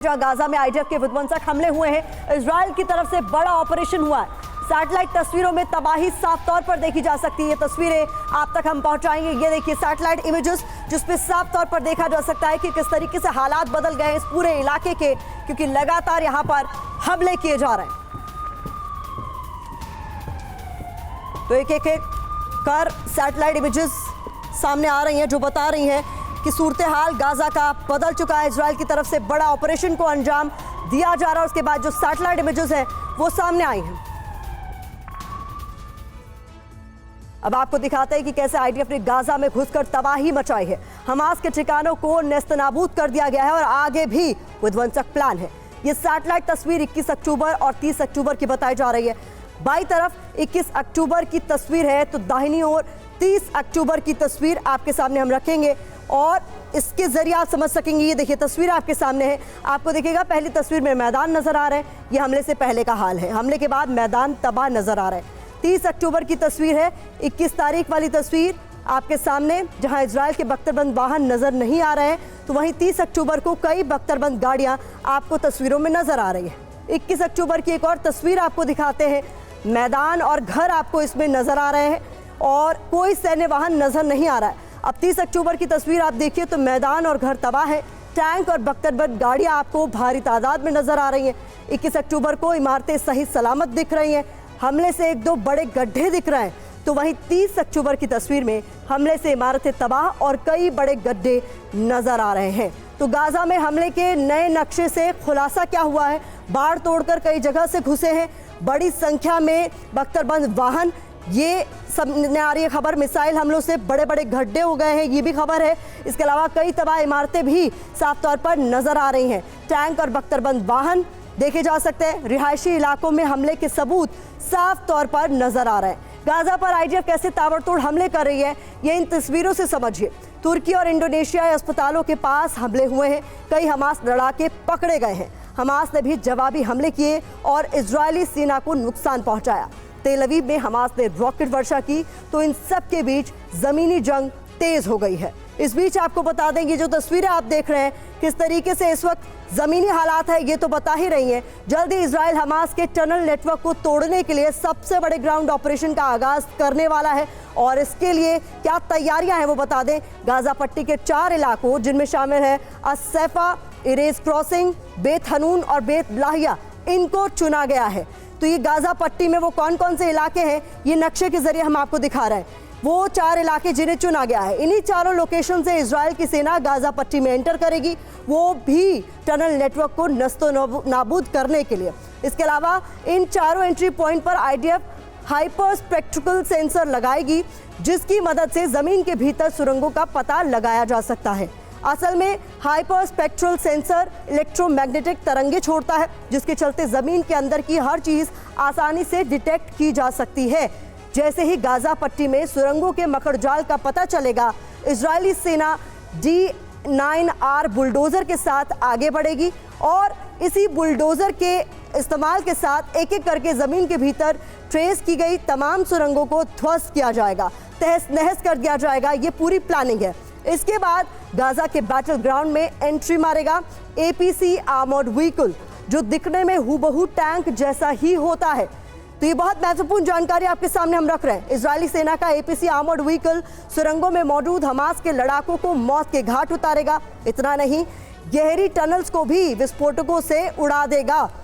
जहां गाजा में आईडीएफ के विध्वंसक हमले हुए हैं, इजराइल की तरफ से बड़ा ऑपरेशन हुआ है। सैटेलाइट तस्वीरों में तबाही साफ तौर पर देखी जा सकती है। ये तस्वीरें आप तक हम पहुंचाएंगे। ये देखिए सैटेलाइट इमेजेस, जिसपे साफ तौर पर देखा जा सकता है कि किस तरीके से हालात बदल गए इस पूरे इलाके के, क्योंकि लगातार यहां पर हमले किए जा रहे हैं। तो एक एक कर सैटेलाइट इमेजेस सामने आ रही हैं जो बता रही हैं कि सूरत हाल गाजा का बदल चुका है। इजराइल की तरफ से बड़ा ऑपरेशन को अंजाम दिया जा रहा है। उसके बाद जो सैटेलाइट इमेजेस हैं वो सामने आई हैं। अब आपको दिखाते हैं कि कैसे आईडीएफ ने गाजा में घुसकर तबाही मचाई है। हमास के ठिकानों को नेस्तनाबूद कर दिया गया है और आगे भी विध्वंसक प्लान है। ये सैटेलाइट तस्वीर 21 अक्टूबर और 30 अक्टूबर की बताई जा रही है। बाईं तरफ 21 अक्टूबर की तस्वीर है तो दाहिनी ओर 30 अक्टूबर की तस्वीर आपके सामने हम रखेंगे और इसके जरिए आप समझ सकेंगे। ये देखिए तस्वीर आपके सामने है। आपको दिखेगा पहली तस्वीर में मैदान नजर आ रहा है। ये हमले से पहले का हाल है। हमले के बाद मैदान तबाह नजर आ रहा है। 30 अक्टूबर की तस्वीर है। 21 तारीख वाली तस्वीर आपके सामने, जहां इजराइल के बख्तरबंद वाहन नजर नहीं आ रहे हैं, तो वहीं 30 अक्टूबर को कई बख्तरबंद गाड़ियां आपको तस्वीरों में नजर आ रही है। 21 अक्टूबर की एक और तस्वीर आपको दिखाते हैं। मैदान और घर आपको इसमें नजर आ रहे हैं और कोई सैन्य वाहन नजर नहीं आ रहा है। अब 30 अक्टूबर की तस्वीर आप देखिए तो मैदान और घर तबाह है। टैंक और बख्तरबंद गाड़ियां आपको भारी तादाद में नजर आ रही हैं। 21 अक्टूबर को इमारतें सही सलामत दिख रही हैं। हमले से एक दो बड़े गड्ढे दिख रहे हैं, तो वहीं 30 अक्टूबर की तस्वीर में हमले से इमारतें तबाह और कई बड़े गड्ढे नजर आ रहे हैं। तो गाजा में हमले के नए नक्शे से खुलासा क्या हुआ है? बाढ़ तोड़कर कई जगह से घुसे हैं, बड़ी संख्या में बख्तरबंद वाहन, ये सामने आ रही है खबर। मिसाइल हमलों से बड़े बड़े गड्ढे हो गए हैं, ये भी खबर है। इसके अलावा कई तबाह इमारतें भी साफ तौर पर नजर आ रही हैं। टैंक और बख्तरबंद वाहन देखे जा सकते हैं। रिहायशी इलाकों में हमले के सबूत साफ तौर पर नजर आ रहे हैं। गाजा पर आईडीएफ कैसे ताबड़तोड़ हमले कर रही है, ये इन तस्वीरों से समझिए। तुर्की और इंडोनेशिया अस्पतालों के पास हमले हुए हैं। कई हमास लड़ाके पकड़े गए हैं। हमास ने भी जवाबी हमले किए और इजरायली सेना को नुकसान पहुंचाया। तेल अवीव में हमास ने रॉकेट वर्षा की, तो इन सब के बीच जमीनी जंग तेज हो गई है। इस बीच आपको बता देंगे जो तस्वीरें आप देख रहे हैं किस तरीके से इस वक्त जमीनी हालात है, ये तो बता ही रही हैं। जल्दी इजराइल हमास के टनल नेटवर्क को तोड़ने के लिए सबसे बड़े ग्राउंड ऑपरेशन का आगाज करने वाला है और इसके लिए क्या तैयारियां हैं वो बता दें। गाजा पट्टी के 4 इलाकों, जिनमें शामिल है असैफा, इरेज क्रॉसिंग, बेत हनून और बेत लाहिया, इनको चुना गया है। तो ये गाजा पट्टी में वो कौन कौन से इलाके हैं, ये नक्शे के जरिए हम आपको दिखा रहे हैं। वो 4 इलाके जिन्हें चुना गया है, इन्हीं चारों लोकेशन से इजराइल की सेना गाजा पट्टी में एंटर करेगी, वो भी टनल नेटवर्क को नस्तो नाबूद करने के लिए। इसके अलावा इन चारों एंट्री पॉइंट पर आईडीएफ हाइपर स्पेक्ट्रिकल सेंसर लगाएगी, जिसकी मदद से जमीन के भीतर सुरंगों का पता लगाया जा सकता है। असल में हाइपर स्पेक्ट्रल सेंसर इलेक्ट्रोमैग्नेटिक तरंगे छोड़ता है, जिसके चलते जमीन के अंदर की हर चीज आसानी से डिटेक्ट की जा सकती है। जैसे ही गाजा पट्टी में सुरंगों के मकड़जाल का पता चलेगा, इजरायली सेना D9R बुलडोजर के साथ आगे बढ़ेगी और इसी बुलडोजर के इस्तेमाल के साथ एक एक करके जमीन के भीतर ट्रेस की गई तमाम सुरंगों को ध्वस्त किया जाएगा, तहस नहस कर दिया जाएगा। ये पूरी प्लानिंग है। इसके बाद गाजा के बैटल ग्राउंड में एंट्री मारेगा APC आर्मर्ड व्हीकल, जो दिखने में हूबहू टैंक जैसा ही होता है। तो ये बहुत महत्वपूर्ण जानकारी आपके सामने हम रख रहे हैं। इजरायली सेना का APC आर्मर्ड व्हीकल सुरंगों में मौजूद हमास के लड़ाकों को मौत के घाट उतारेगा। इतना नहीं, गहरी टनल्स को भी विस्फोटकों से उड़ा देगा।